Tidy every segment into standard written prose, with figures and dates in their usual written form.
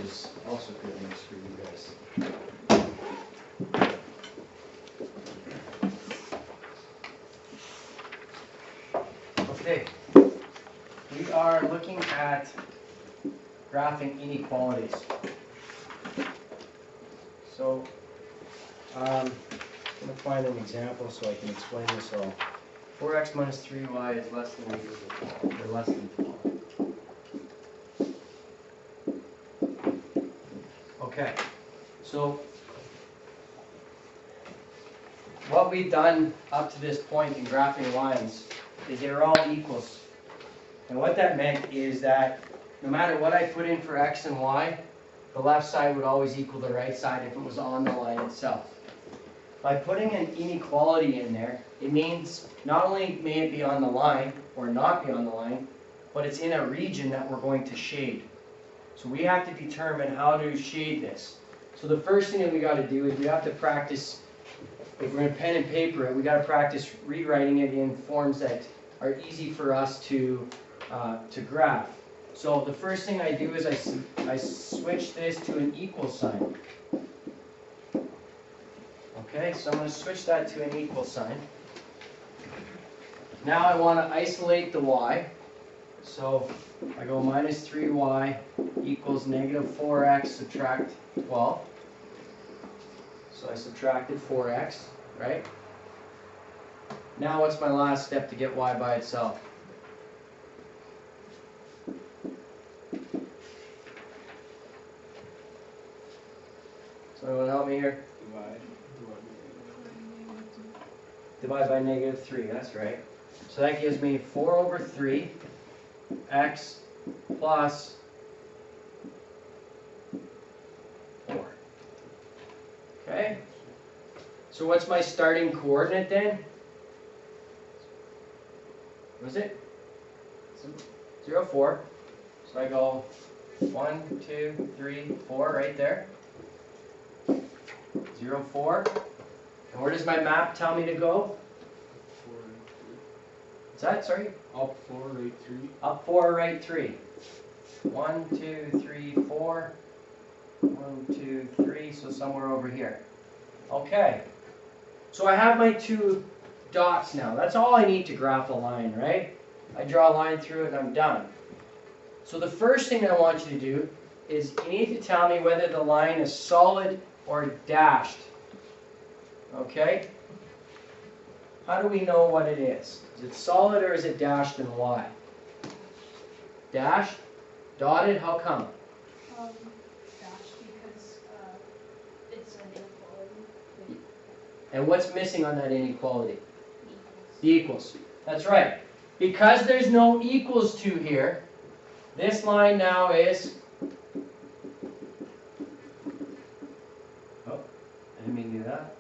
is also good news for you guys. Okay, we are looking at graphing inequalities. So, I'm going to find an example so I can explain this all. 4x minus 3y is less than or equal to 12, or less than 12. Okay, so what we've done up to this point in graphing lines is they're all equals. And what that meant is that no matter what I put in for x and y, the left side would always equal the right side if it was on the line itself. By putting an inequality in there, it means not only may it be on the line or not be on the line, but it's in a region that we're going to shade. So we have to determine how to shade this. So the first thing that we got to do is we have to practice, if we're going to pen and paper it, we got to practice rewriting it in forms that are easy for us to graph. So the first thing I do is I switch this to an equal sign. Okay, so I'm going to switch that to an equal sign. Now I want to isolate the y. So I go minus 3y equals negative 4x subtract 12. So I subtracted 4x, right? Now what's my last step to get y by itself? Someone help me here? Divide by negative 3, that's right. So that gives me 4 over 3 x plus 4. Okay? So what's my starting coordinate then? What is it? 0, 4. So I go 1, 2, 3, 4 right there. 0, 4. And where does my map tell me to go? 4, 8, 3. What's that? Sorry? Up 4, right 3. Up 4, right 3. 1, 2, 3, 4. 1, 2, 3. So somewhere over here. Okay. So I have my two dots now. That's all I need to graph a line, right? I draw a line through it and I'm done. So the first thing I want you to do is you need to tell me whether the line is solid or dashed. Okay? How do we know what it is? Is it solid or is it dashed and why? Dashed? Dotted? How come? Dashed because it's an inequality. And what's missing on that inequality? Equals. The equals. That's right. Because there's no equals to here, this line now is... Oh, I didn't mean to do that.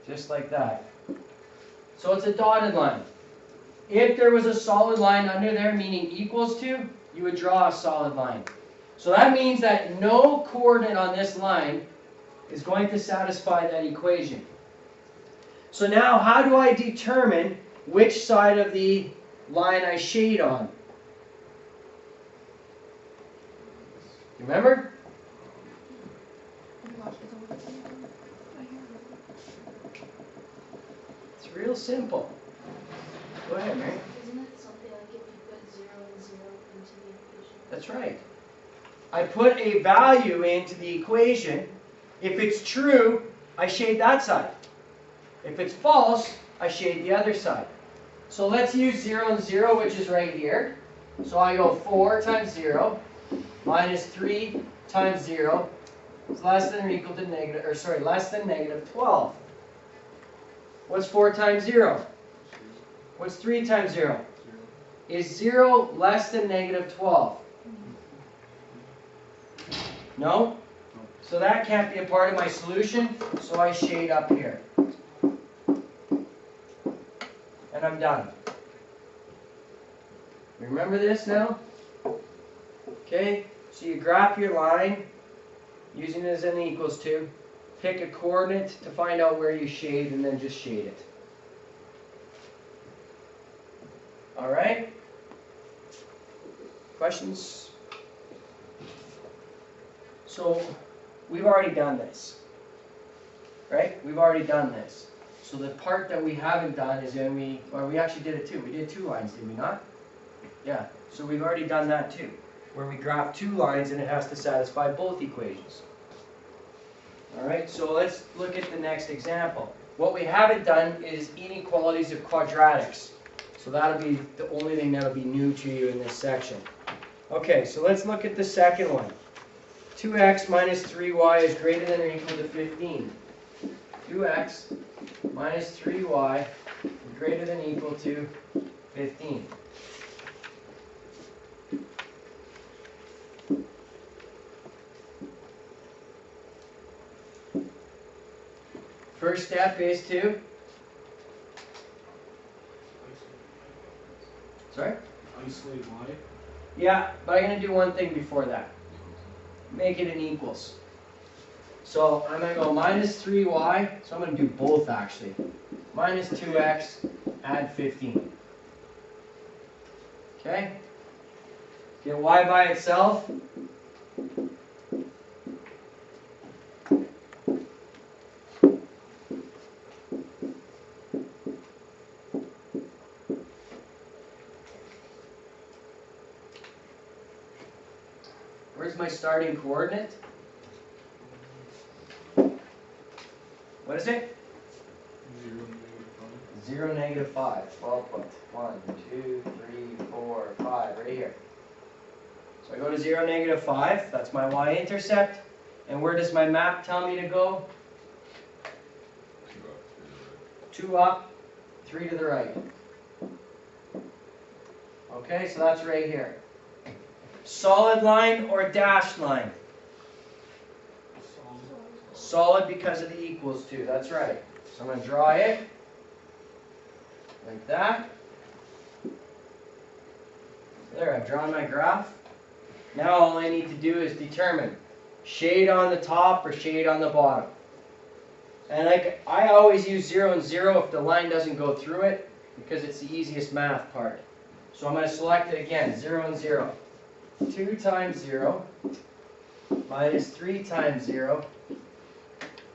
Just like that. So it's a dotted line. If there was a solid line under there, meaning equals to, you would draw a solid line. So that means that no coordinate on this line is going to satisfy that equation. So now, how do I determine which side of the line I shade on? Remember? It's real simple. Go ahead, Mary. Isn't it something like if you put 0 and 0 into the equation? That's right. I put a value into the equation. If it's true, I shade that side. If it's false, I shade the other side. So let's use 0 and 0, which is right here. So I go 4 times 0 minus 3 times 0 is less than or equal to negative, or sorry, less than negative 12. What's 4 times 0? What's 3 times 0? 0. Is 0 less than negative 12? No? So that can't be a part of my solution, so I shade up here. And I'm done. Remember this now? Okay, so you graph your line using it as an equals to. Pick a coordinate to find out where you shade and then just shade it. Alright? Questions? So we've already done this, right? We've already done this. So the part that we haven't done is when we actually did it too. We did 2 lines, did we not? Yeah, so we've already done that too, where we graph 2 lines and it has to satisfy both equations. All right, so let's look at the next example. What we haven't done is inequalities of quadratics. So that'll be the only thing that'll be new to you in this section. Okay, so let's look at the second one. 2x minus 3y is greater than or equal to 15. 2x minus 3y is greater than or equal to 15. First step is to, sorry? Isolate y. Yeah, but I'm going to do one thing before that. Make it an equals. So I'm going to go minus 3y, so I'm going to do both actually. Minus 2x, add 15. Okay? Get y by itself. Where's my starting coordinate? What is it? 0, -5. 0, -5. Well put. 1, 2, 3, 4, 5, right here. So I go to 0, -5. That's my y-intercept. And where does my map tell me to go? 2 up, 3 to the right. Okay, so that's right here. Solid line or dashed line? Solid because of the equals to, that's right. So I'm going to draw it like that. There, I've drawn my graph. Now all I need to do is determine shade on the top or shade on the bottom. And I always use 0 and 0 if the line doesn't go through it, because it's the easiest math part. So I'm going to select it again, 0 and 0. 2 times 0 minus 3 times 0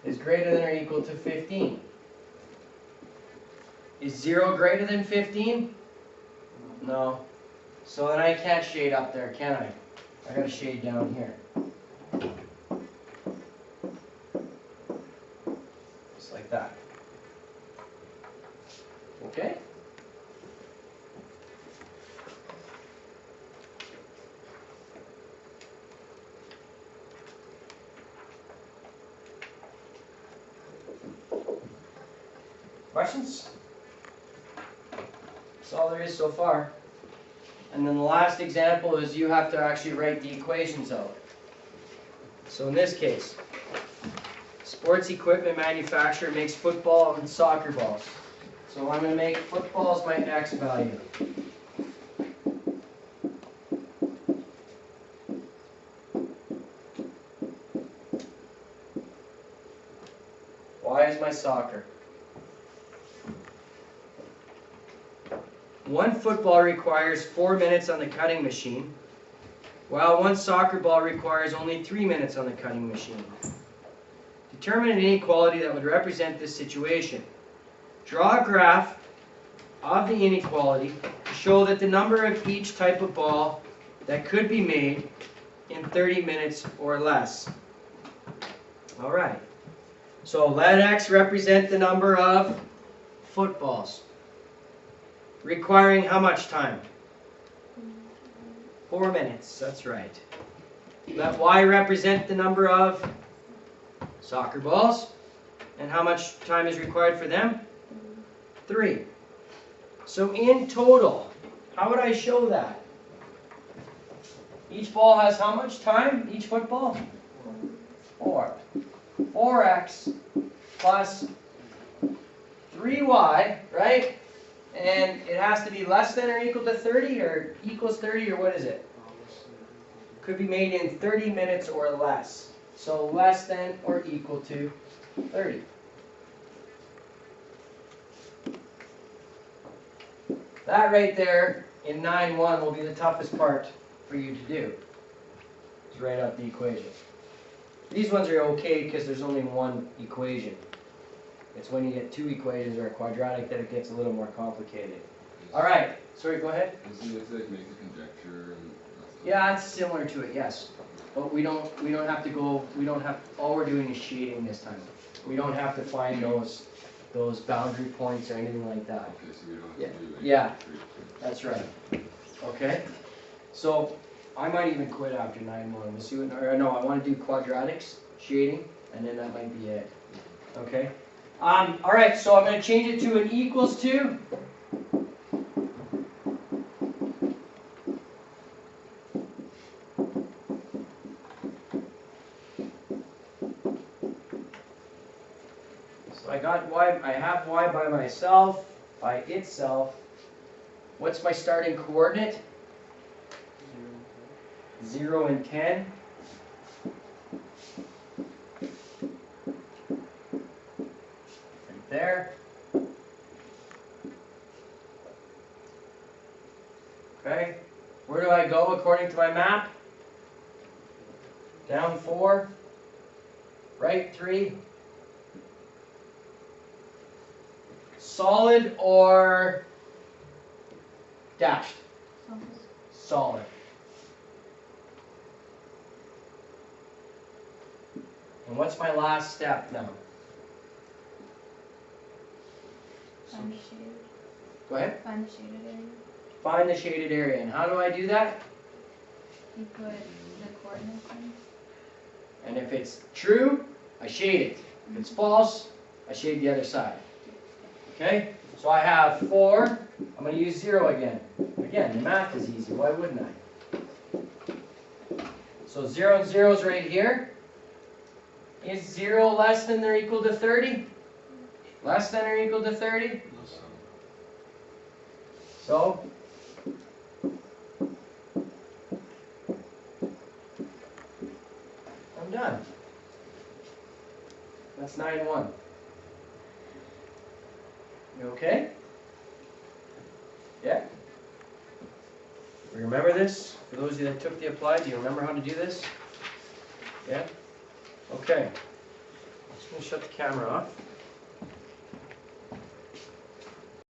is greater than or equal to 15. Is 0 greater than 15? No. So then I can't shade up there, can I? I got to shade down here. Just like that. Okay? Questions? That's all there is so far. And then the last example is you have to actually write the equations out. So in this case, sports equipment manufacturer makes football and soccer balls. So I'm going to make footballs my x value. Y is my soccer. One football requires 4 minutes on the cutting machine, while one soccer ball requires only 3 minutes on the cutting machine. Determine an inequality that would represent this situation. Draw a graph of the inequality to show that the number of each type of ball that could be made in 30 minutes or less. All right. So let x represent the number of footballs. Requiring how much time? 4 minutes, that's right. Let y represent the number of soccer balls. And how much time is required for them? 3. So in total, how would I show that? Each ball has how much time? Each football? 4. 4x plus 3y, right? And it has to be less than or equal to 30 or equals 30 or what is it? Could be made in 30 minutes or less. So less than or equal to 30. That right there in 9-1 will be the toughest part for you to do. Is write out the equation. These ones are okay because there's only one equation. It's when you get two equations or a quadratic that it gets a little more complicated. All right, sorry, go ahead. Doesn't it like make a conjecture and that stuff? Yeah, it's similar to it, yes. But we don't have to go, all we're doing is shading this time. We don't have to find those boundary points or anything like that. Okay, so we don't have Yeah. to do any Yeah. treatment. That's right. Okay? So, I might even quit after 9-1. We'll see what, or no, I want to do quadratics, shading, and then that might be it. Okay? Alright, so I'm going to change it to an equals to. So I got y, I have y by myself, by itself. What's my starting coordinate? 0 and 10. Right there. Okay. Where do I go according to my map? Down 4. Right 3. Solid or dashed? Solid. And what's my last step now? Find the shaded. Go ahead. Find the shaded area. Find the shaded area. And how do I do that? You put the coordinates in. And if it's true, I shade it. If it's false, I shade the other side. Okay? So I have 4. I'm going to use 0 again. Again, the math is easy. Why wouldn't I? So 0 and 0 is right here. Is 0 less than or equal to 30? Less than or equal to 30? No, so. So, I'm done. That's 9-1. You okay? Yeah? You remember this? For those of you that took the applied, do you remember how to do this? Yeah? Okay. I'm just going to shut the camera off.